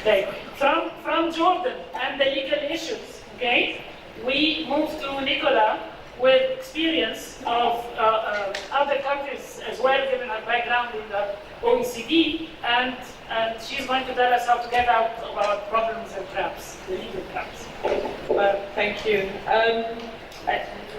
Okay. From Jordan and the legal issues, okay, we moved to Nicola with experience of other countries as well, given her background in the OECD, and she's going to tell us how to get out of our problems and traps, the legal traps. Thank you.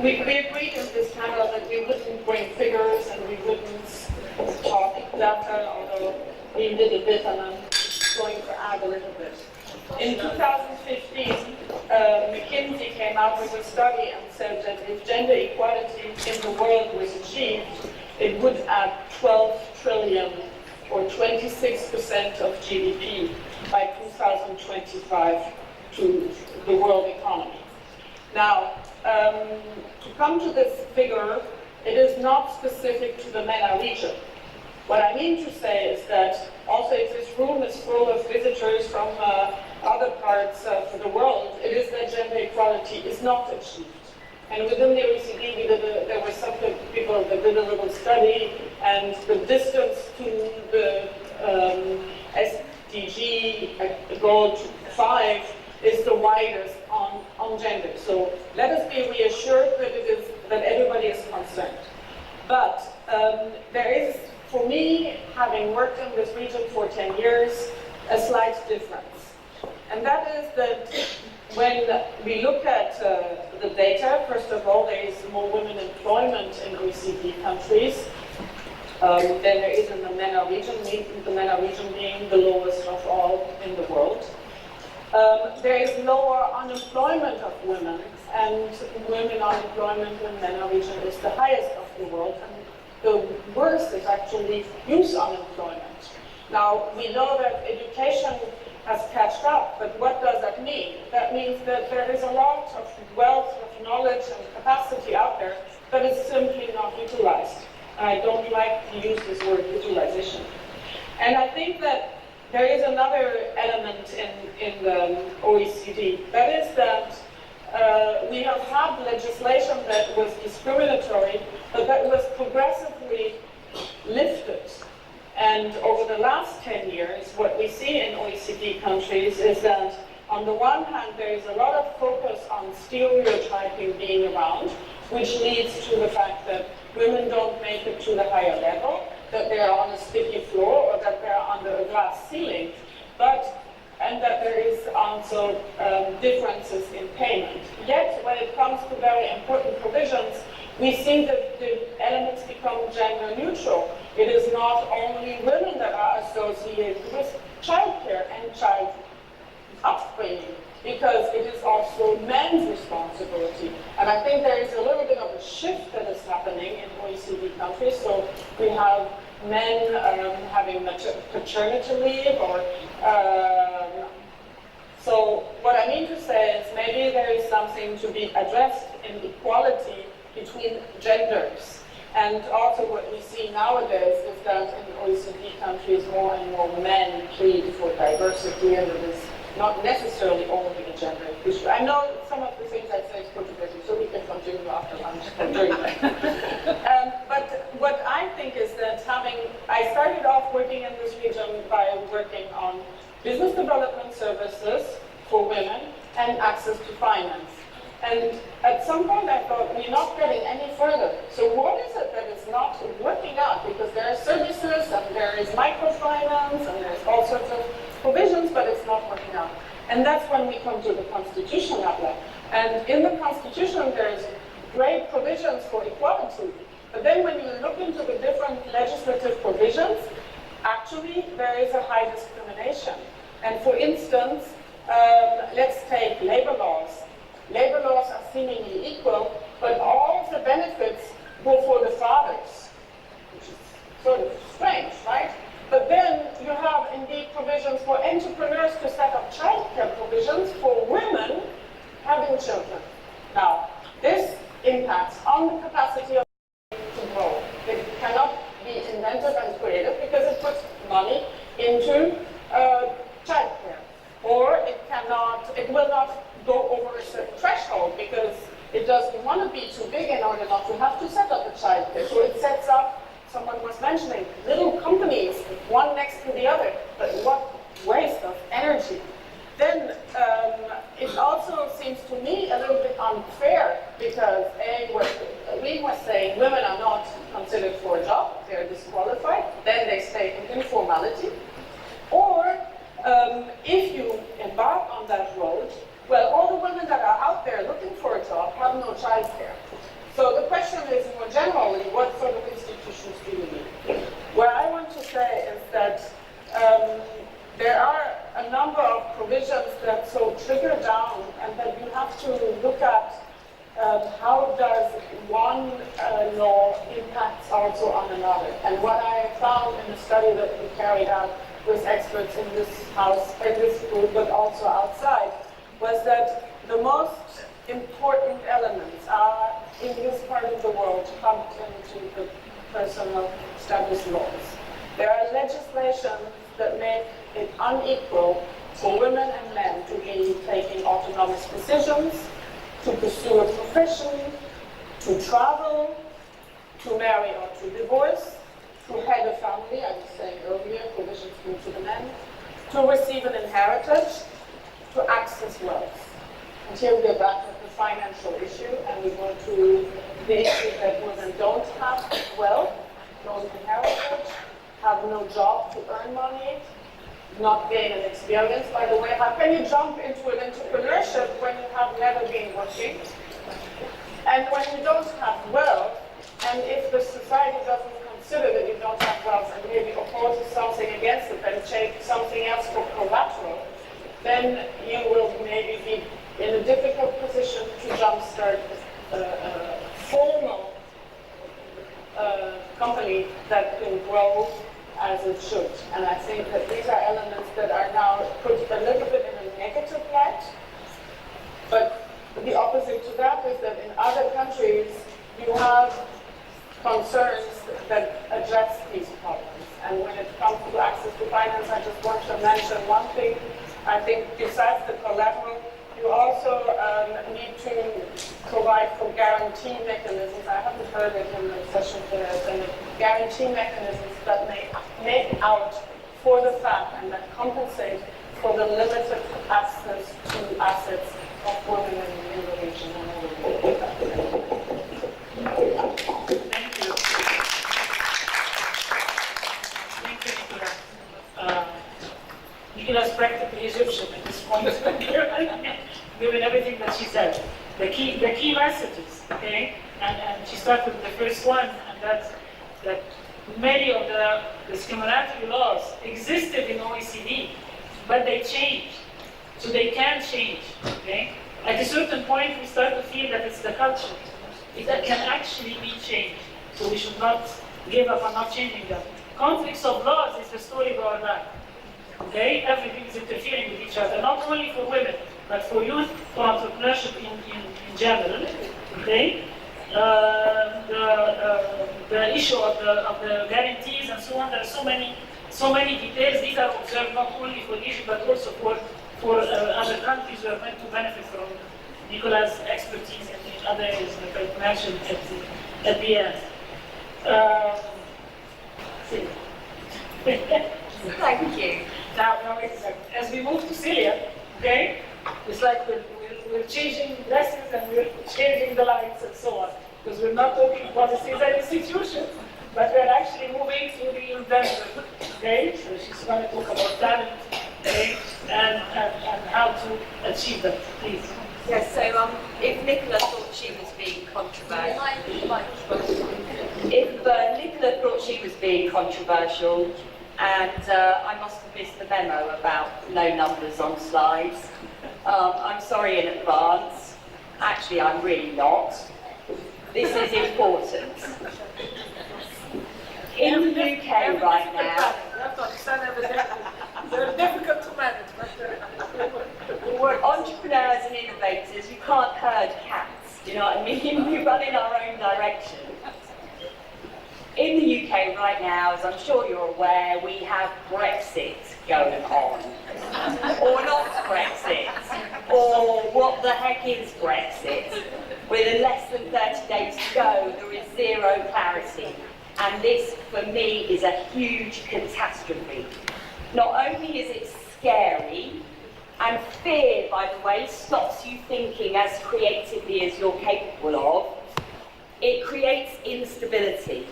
We agreed in this panel that we wouldn't bring figures and we wouldn't talk data, although we did a bit, and I'm going to add a little bit. In 2015, McKinsey came out with a study and said that if gender equality in the world was achieved, it would add 12 trillion or 26% of GDP by 2025 to the world economy. Now, to come to this figure, it is not specific to the MENA region. What I mean to say is that also if this room is full of visitors from other parts of the world, it is that gender equality is not achieved. And within the OECD, there were some people that did a little study, and the distance to the SDG goal 5 is the widest on gender. So let us be reassured that everybody is concerned. But there is, for me, having worked in this region for 10 years, a slight difference. And that is that when we look at the data, first of all, there is more women employment in OECD countries than there is in the MENA region, the MENA region being the lowest of all in the world. There is lower unemployment of women, and women unemployment in the MENA region is the highest of the world, and the worst is actually youth unemployment. Now, we know that education has catched up, but what does that mean? That means that there is a lot of wealth of knowledge and capacity out there that is simply not utilized. And I don't like to use this word utilization. And I think that there is another element in the OECD. That is that we have had legislation that was discriminatory, but that was progressively lifted. And over the last 10 years, what we see in OECD countries is that on the one hand, there is a lot of focus on stereotyping being around, which leads to the fact that women don't make it to the higher level, that they're on a sticky floor, or that they're under a glass ceiling, and that there is also differences in payment. Yet, when it comes to very important provisions, we see that the elements become gender neutral. It is not only women that are associated with childcare and child upbringing, because it is also men's responsibility. And I think there is a little bit of a shift that is happening in OECD countries. So we have men having paternity leave, or so what I mean to say is maybe there is something to be addressed in equality between genders. And also what we see nowadays is that in OECD countries more and more men plead for diversity, and it is not necessarily only a gender issue. I know some of the things I say is controversial, so we can continue after lunch during that. But what I think is that I started off working in this region by working on business development services for women and access to finance. And at some point I thought, we're not getting any further. So what is it that is not working out? Because there are services, and there is microfinance, and there's all sorts of provisions, but it's not working out. And that's when we come to the constitution level. And in the constitution, there's great provisions for equality. But then when you look into the different legislative provisions, actually there is a high discrimination. And for instance, let's take labor laws. Labor laws are seemingly equal, but all of the benefits go for the fathers, which is sort of strange, right? But then you have indeed provisions for entrepreneurs to set up childcare provisions for women having children. Now, this impacts on the capacity of to grow. It cannot be inventive and creative because it puts money into childcare. Or it will not go over a certain threshold because it doesn't want to be too big in order not to have to set up a childcare. So it sets up, someone was mentioning, little companies, one next to the other. But what waste of energy energy. Then it also seems to me a little bit unfair because we were saying women are not considered for a job, they're disqualified, then they stay in informality. Or if you embark on that road, well, all the women that are out there looking for a job have no childcare. So the question is more generally, what sort of institutions do you need? What I want to say is that there are a number of provisions that so trigger down and that you have to look at how does one law impact also on another. And what I found in the study that we carried out with experts in this house, in this group, but also outside, was that the most important elements are, in this part of the world, pumped into the personal established laws. There are legislations that make it unequal for women and men to be taking autonomous decisions, to pursue a profession, to travel, to marry or to divorce, to head a family, I was saying earlier, provisions given to the men, to receive an inheritance, to access wealth. And here we are back at the financial issue, and we go to the issue that women don't have wealth, don't inherit, have no job to earn money, not gain an experience. By the way, how can you jump into an entrepreneurship when you have never been working? And when you don't have wealth, and if the society doesn't consider that you don't have wealth and maybe opposes something against it and take something else for collateral, then you will maybe be in a difficult position to jumpstart a formal company that can grow as it should. And I think that these are elements that are now put a little bit in a negative light. But the opposite to that is that in other countries you have concerns that address these problems. And when it comes to access to finance, I just want to mention one thing. I think besides the collateral, you also need to provide for guarantee mechanisms. I haven't heard it in the session today. Guarantee mechanisms that make out for the fact and that compensate for the limited access to assets of women in the region. Thank you. Thank you, Nicola. Nicola's practically Egyptian at this point, given everything that she said. The key messages, okay? And she started with the first one, and that's that many of the discriminatory laws existed in OECD, but they changed. So they can change, okay? At a certain point, we start to feel that it's the culture. It can actually be changed. So we should not give up on not changing them. Conflicts of laws is the story of our life. Okay? Everything is interfering with each other, not only for women, but for youth, for entrepreneurship in general. Okay? The issue of the guarantees and so on, there are so many details. These are observed not only for Egypt, but also for other countries who are meant to benefit from Nicola's expertise in other areas that I mentioned at the end. Thank you. Now, as we move to Celia, okay, it's like we're changing lessons and we're changing the lights and so on, because we're not talking policies and institutions, but we're actually moving through the invention. Okay, so she's going to talk about talent, okay, and how to achieve that. Please. Yes. So, if Nicola thought she was being controversial, and I must have missed the memo about no numbers on slides. I'm sorry in advance. Actually, I'm really not. This is important. In the UK right now, they're difficult to manage, but entrepreneurs and innovators, you can't herd cats. Do you know what I mean? We run in our own direction. In the UK right now, as I'm sure you're aware, we have Brexit going on. Or not Brexit. Or what the heck is Brexit? With less than 30 days to go, there is zero clarity. And this, for me, is a huge catastrophe. Not only is it scary, And fear, by the way, stops you thinking as creatively as you're capable of. It creates instability.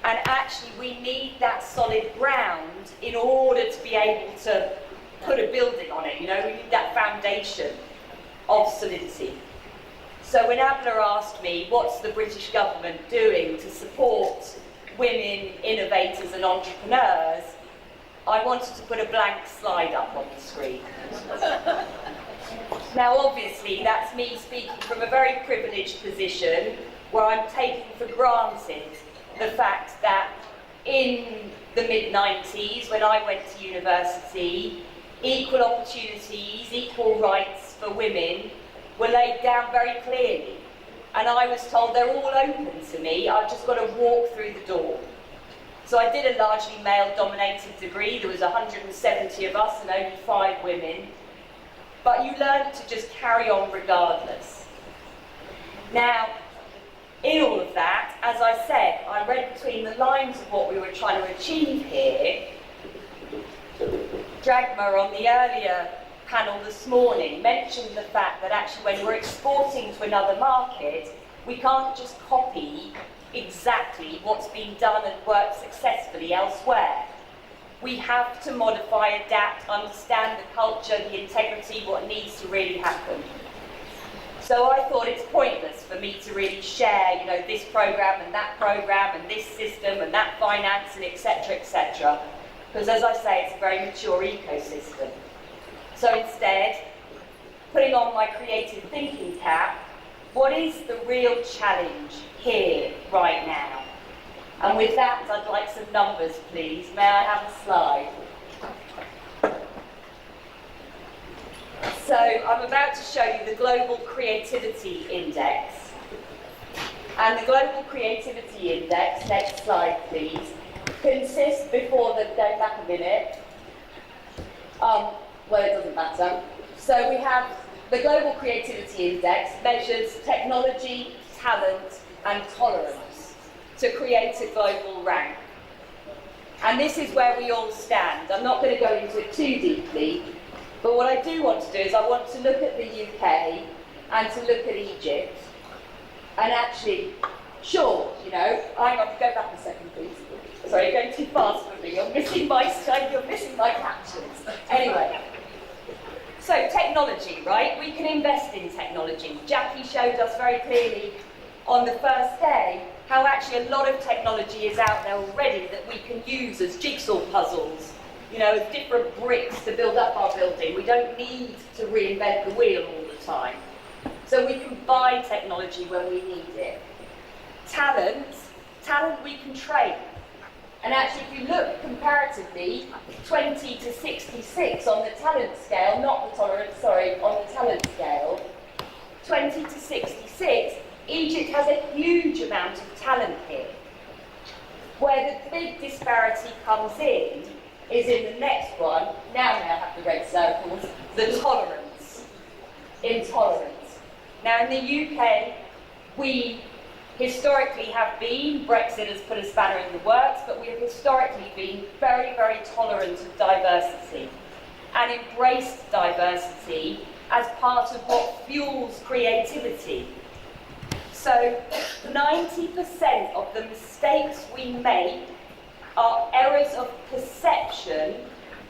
And actually, we need that solid ground in order to be able to put a building on it. You know, we need that foundation of solidity. So when Abla asked me, what's the British government doing to support women, innovators and entrepreneurs, I wanted to put a blank slide up on the screen. Now obviously that's me speaking from a very privileged position where I'm taking for granted the fact that in the mid-90s, when I went to university, equal opportunities, equal rights for women were laid down very clearly. And I was told they're all open to me, I've just got to walk through the door. So I did a largely male-dominated degree, there was 170 of us and only 5 women. But you learn to just carry on regardless. Now, in all of that, as I said, I read between the lines of what we were trying to achieve here. Dragma, on the earlier panel this morning, mentioned the fact that actually when we're exporting to another market, we can't just copy exactly what's been done and worked successfully elsewhere. We have to modify, adapt, understand the culture, the integrity, what needs to really happen. So I thought it's pointless for me to really share, you know, this program and this system and that finance and etc., because as I say, it's a very mature ecosystem. So instead, putting on my creative thinking cap, what is the real challenge here, right now? And with that, I'd like some numbers, please. May I have a slide? So I'm about to show you the Global Creativity Index. And the Global Creativity Index, next slide please, consists, before the, go back a minute, well it doesn't matter. So we have the Global Creativity Index measures technology, talent and tolerance to create a global rank. And this is where we all stand. I'm not going to go into it too deeply, but what I do want to do is I want to look at the UK and to look at Egypt. And actually, sure, you know, hang on, go back a second please. Sorry, you're going too fast for me. You're missing my slide, you're missing my captions. Anyway. So technology, right? We can invest in technology. Jackie showed us very clearly on the first day how actually a lot of technology is out there already that we can use as jigsaw puzzles, you know, as different bricks to build up our building. We don't need to reinvent the wheel all the time. So we can buy technology when we need it. Talent we can train. And actually, if you look comparatively, 20 to 66 on the talent scale, not the tolerance, sorry, on the talent scale, 20 to 66, Egypt has a huge amount of talent here. Where the big disparity comes in is in the next one, now may I have the red circles, the tolerance, intolerance. Now in the UK, we historically have been, Brexit has put a spanner in the works, but we have historically been very, very tolerant of diversity and embraced diversity as part of what fuels creativity. So 90% of the mistakes we make are errors of perception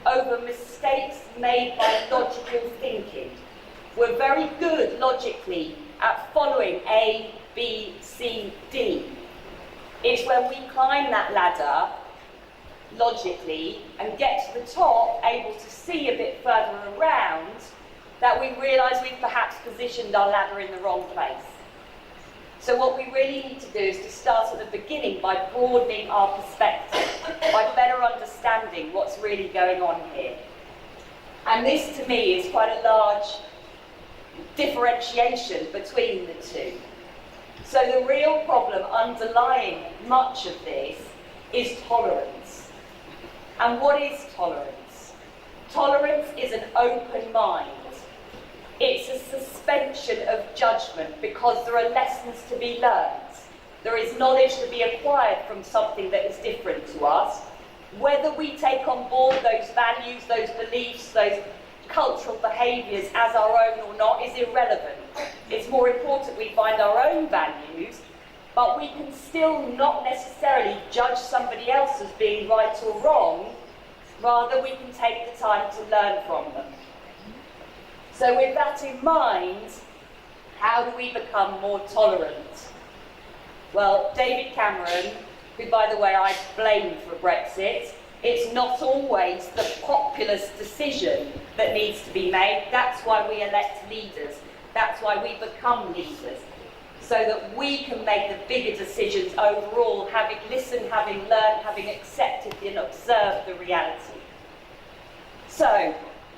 over mistakes made by logical thinking. We're very good logically at following A, B, C, D. It's when we climb that ladder logically and get to the top, able to see a bit further around, that we realise we've perhaps positioned our ladder in the wrong place. So what we really need to do is to start at the beginning by broadening our perspective, by better understanding what's really going on here. And this to me is quite a large differentiation between the two. So the real problem underlying much of this is tolerance. And what is tolerance? Tolerance is an open mind. It's a suspension of judgment because there are lessons to be learned. There is knowledge to be acquired from something that is different to us. Whether we take on board those values, those beliefs, those cultural behaviours as our own or not is irrelevant. It's more important we find our own values, but we can still not necessarily judge somebody else as being right or wrong, rather we can take the time to learn from them. So with that in mind, how do we become more tolerant? Well, David Cameron, who by the way I blame for Brexit, it's not always the populist decision that needs to be made. That's why we elect leaders. That's why we become leaders. So that we can make the bigger decisions overall, having listened, having learned, having accepted and observed the reality. So,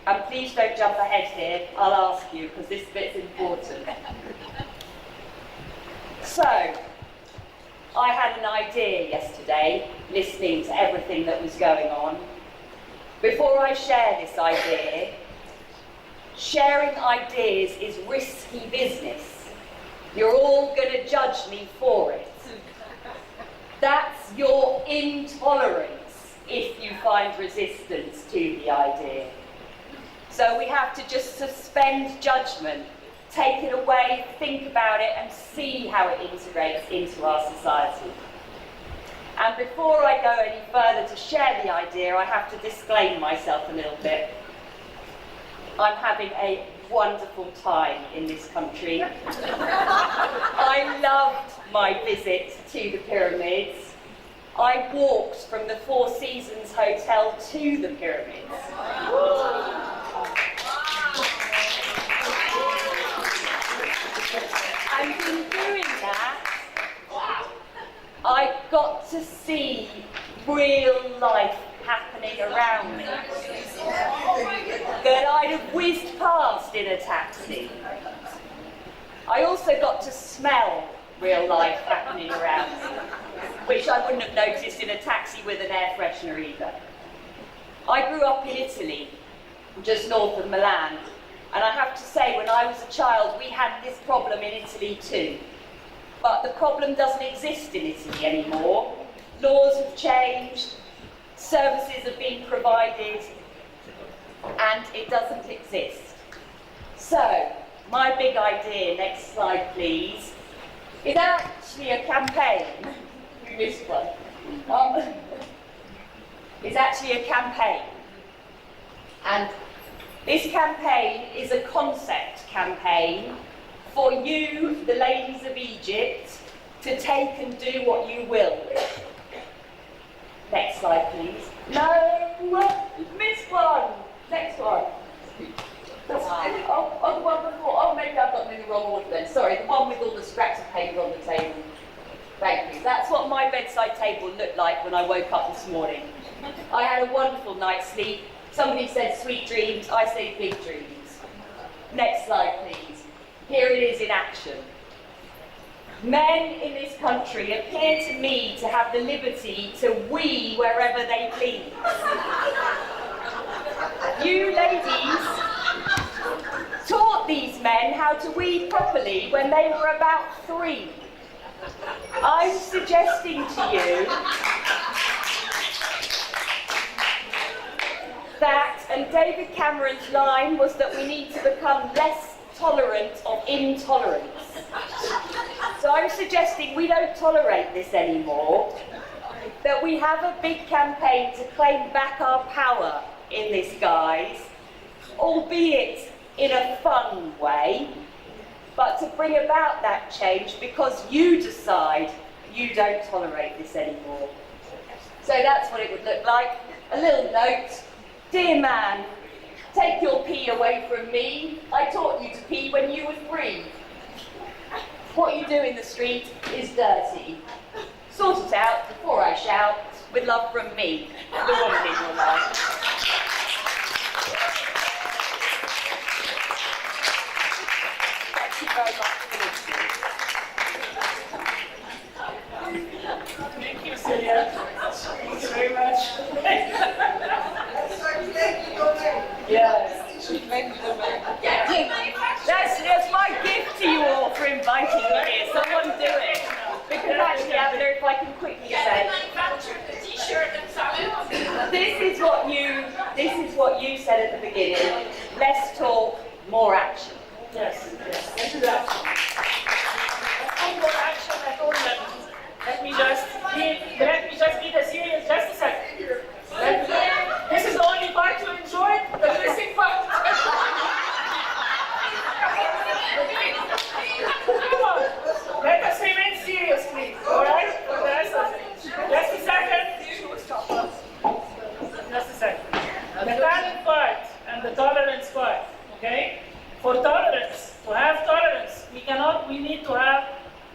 and please don't jump ahead here, I'll ask you, because this bit's important. So, I had an idea yesterday, listening to everything that was going on. Before I share this idea, sharing ideas is risky business. You're all going to judge me for it. That's your intolerance if you find resistance to the idea. So we have to just suspend judgment, take it away, think about it, and see how it integrates into our society. And before I go any further to share the idea, I have to disclaim myself a little bit. I'm having a wonderful time in this country. I loved my visit to the pyramids. I walked from the Four Seasons Hotel to the pyramids. And in doing that, I got to see real life happening around me that I'd have whizzed past in a taxi. I also got to smell real life happening around me, which I wouldn't have noticed in a taxi with an air freshener either. I grew up in Italy, just north of Milan, and I have to say, when I was a child, we had this problem in Italy too. But the problem doesn't exist in Italy anymore. Laws have changed, services have been provided, and it doesn't exist. So, my big idea, next slide please, is actually a campaign. You missed one. It's actually a campaign. And this campaign is a concept campaign for you, the ladies of Egypt, to take and do what you will. Next slide, please. No, missed one. Next one. Oh, the one before. Oh, maybe I've got them in the wrong order then. Sorry, the one with all the scraps of paper on the table. Thank you. That's what my bedside table looked like when I woke up this morning. I had a wonderful night's sleep. Somebody said sweet dreams, I say big dreams. Next slide, please. Here it is in action. Men in this country appear to me to have the liberty to wee wherever they please. You ladies taught these men how to wee properly when they were about 3. I'm suggesting to you that, and David Cameron's line was that we need to become less tolerant of intolerance. So I'm suggesting we don't tolerate this anymore, that we have a big campaign to claim back our power in this guise, albeit in a fun way, but to bring about that change because you decide you don't tolerate this anymore. So that's what it would look like. A little note. Dear man, take your pee away from me. I taught you to pee when you were 3. What you do in the street is dirty. Sort it out before I shout, with love from me, the woman in your life. Thank you very much for listening. Thank you, Celia. Thank you very much. Yes. That's my gift to you all for inviting me here. Someone do it. Because actually, Abner, if I can quickly say, this is what you said at the beginning. tolerance part, okay? For tolerance, to have tolerance, we need to have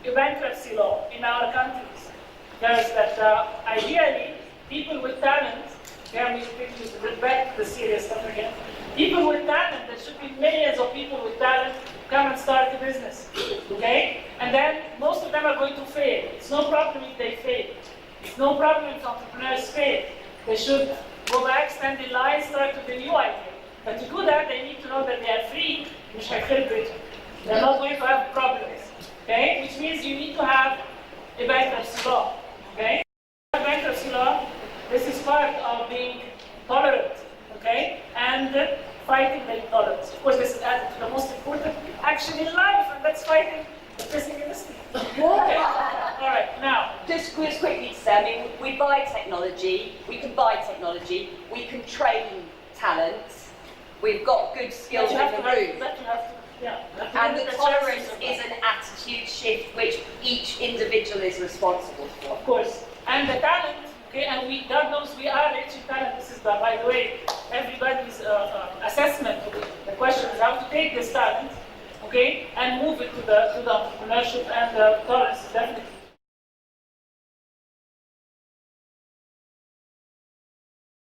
a bankruptcy law in our countries. Because that ideally, people with talent, okay, we back to the serious stuff again. People with talent, there should be millions of people with talent come and start a business, okay? And then most of them are going to fail. It's no problem if they fail. It's no problem if entrepreneurs fail. They should go back, stand in line, start with a new idea. But to do that, they need to know that they are free, which I feel good. They're not going to have problems, okay? Which means you need to have a bankruptcy law, okay? Bankruptcy law, this is part of being tolerant, okay? And fighting the intolerance. Of course, this is added to the most important action in life, and that's fighting the pessimistic. Okay. All right, now. Just quickly to say, I mean, we buy technology, we can buy technology, we can train talents, we've got good skills in the room. And the tolerance is an attitude shift which each individual is responsible for. Of course. And the talent, okay, and God knows we are rich in talent. This is, by the way, everybody's assessment. The question is how to take this talent, okay, and move it to the entrepreneurship, and the tolerance is definitely